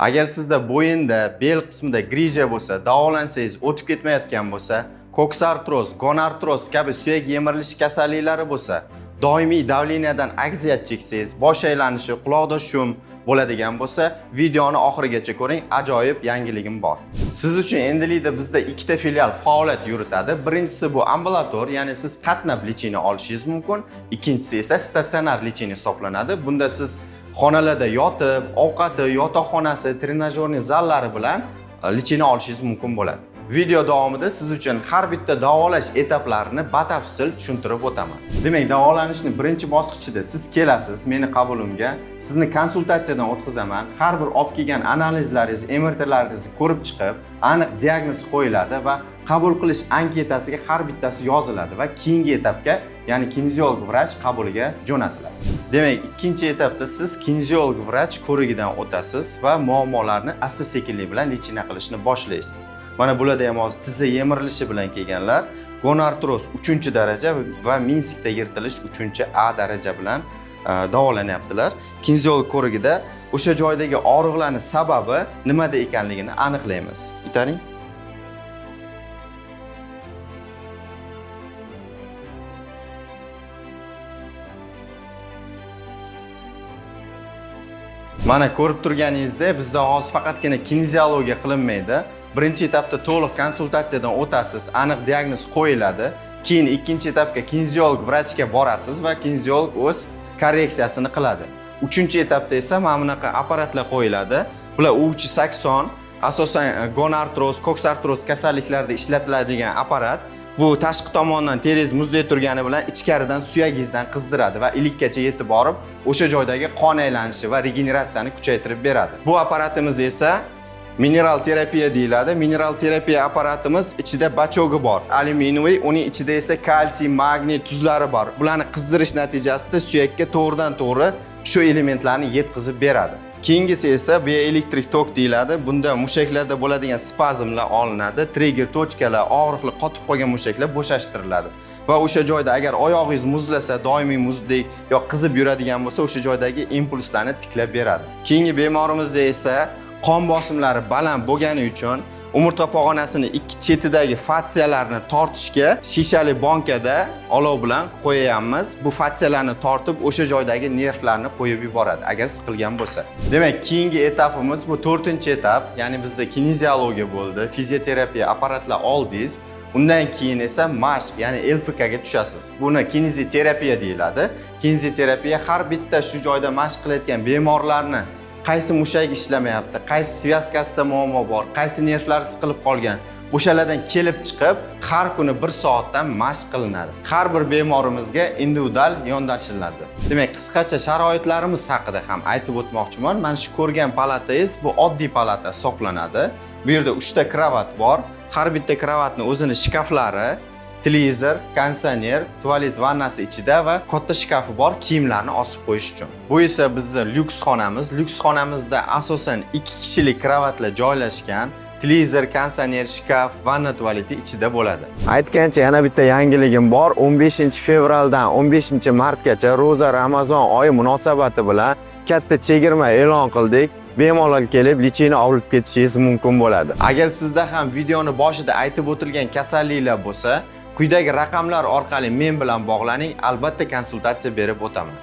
Agar sizda bo'yinda, bel qismida grija bo'lsa, davolansangiz o'tib ketmayotgan bo'lsa, koksartroz, gonartroz kabi suyak yemirilishi kasalliklari bo'lsa, doimiy davleniyadan aksiyat cheksangiz, bosh aylanishi, quloqda shum bo'ladigan bo'lsa, videoni oxirigacha ko'ring, ajoyib yangiligim bor. Siz uchun endilikda bizda ikkita filial faoliyat yuritadi. Birinchisi bu ambulator, ya'ni siz qatnab lichina olishingiz mumkin. Ikkinchisi esa statsionar lichina hisoblanadi. Bunda siz xonalarda yotib, ovqati, yotoqxonasi, trenajyorniy zallari bilan lichina olishingiz mumkin bo'ladi. Video davomida siz uchun har bitta davolash etaplarini batafsil tushuntirib o'taman. Demak, davolanishning birinchi bosqichida siz kelasiz meni qabulimga, sizni konsultatsiyadan o'tkazaman. Har bir olib kelgan analizlaringiz, MRTlaringizni ko'rib chiqib, aniq diagnoz qo'yiladi va qabul qilish anketasiga har bittasi yoziladi va keyingi etapga, ya'ni kineziolog vrach qabuliga jo'natiladi. Demak, ikkinchi etapda siz kineziolog vrach ko'rigidan o'tasiz va muammolarni asta-sekinlik bilan lichina qilishni boshlaysiz. Mana bularda ham hozir tizza yemirilishi bilan kelganlar, gonartroz 3-daraja va minskda yirtilish 3A daraja bilan davolanyaptilar. Kineziolog ko'rigida o'sha joydagi og'riqlarning sababi nimada ekanligini aniqlaymiz. Itaring. Mana ko'rib turganingizdek, bizda hozir faqatgina kineziologiya qilinmaydi. Birinchi etapda to'liq konsultatsiyadan o'tasiz, aniq diagnoz qo'yiladi. Keyin ikkinchi etapga kineziolog vrachga borasiz va kineziolog o'z korreksiyasini qiladi. Uchinchi etapda esa mana bunaqa apparatlar qo'yiladi. Bular uvchi sakson, asosan gonartroz, koksartroz kasalliklarida ishlatiladigan apparat. Bu tashqi tomondan teringiz muzday turgani bilan ichkaridan suyagingizdan qizdiradi va ilikkacha yetib borib, o'sha joydagi qon aylanishi va regeneratsiyani kuchaytirib beradi. Bu apparatimiz esa mineral terapiya deyiladi. Mineral terapiya apparatimiz ichida bachogi bor, alyuminiy, uning ichida esa kalsiy, magniy tuzlari bor. Bularni qizdirish natijasida suyakka to'g'ridan-to'g'ri shu elementlarni yetkazib beradi. Keyingisi esa bioelektrik tok deyiladi. Bunda mushaklarda bo'ladigan spazmlar olinadi, trigger tochkalar, og'riqli qotib qolgan mushaklar bo'shashtiriladi. Va o'sha joyda agar oyog'ingiz muzlasa, doimiy muzdek yoki qizib yuradigan bo'lsa, o'sha joydagi impulslarni tiklab beradi. Keyingi bemorimizda esa qon bosimlari baland bo'lgani uchun umurtqa pog'onasining ikki chetidagi fatsiyalarni tortishga shishali bankada olov bilan qo'yamiz. Bu fatsiyalarni tortib o'sha joydagi nervlarni qo'yib yuboradi agar siqilgan bo'lsa. Demak, keyingi etapimiz bu 4-etap, ya'ni bizda kineziologiya bo'ldi, fizioterapiya apparatlar oldingiz. Undan keyin esa mashq, ya'ni LFK ga tushasiz. Buni kineziterapiya deyiladi. Kineziterapiya har bitta shu joyda mashq qilayotgan bemorlarni qaysi mushak ishlamayapti, qaysi svязкасida muammo bor, qaysi nervlar siqilib qolgan, o'shalardan kelib chiqib, har kuni 1 soatdan mashq qilinadi. Har bir bemorimizga individual yondashiladi. Demak, qisqacha sharoitlarimiz haqida ham aytib o'tmoqchiman. Mana shu ko'rgan palatangiz bu oddiy palata hisoblanadi. Bu yerda 3 ta kravat bor. Har bitta kravatning o'zining shkaflari, televizor, konditsioner, tualet vannasi ichida va katta shkafi bor kiyimlarni osib qo'yish uchun. Bu esa bizning lyuks xonamiz. Lyuks xonamizda asosan 2 kishilik kravatlar joylashgan. Televizor, konditsioner, shkaf, vanna tualeti ichida bo'ladi. Aytgancha yana bitta yangiligim bor. 15-fevraldan 15-martgacha ro'za Ramazon oyi munosabati bilan katta chegirma e'lon qildik. Bemalol kelib lichina olib ketishingiz mumkin bo'ladi. Agar sizda ham videoni boshida aytib o'tilgan kasalliklar bo'lsa, quyidagi raqamlar orqali men bilan bog'laning, albatta konsultatsiya berib o'taman.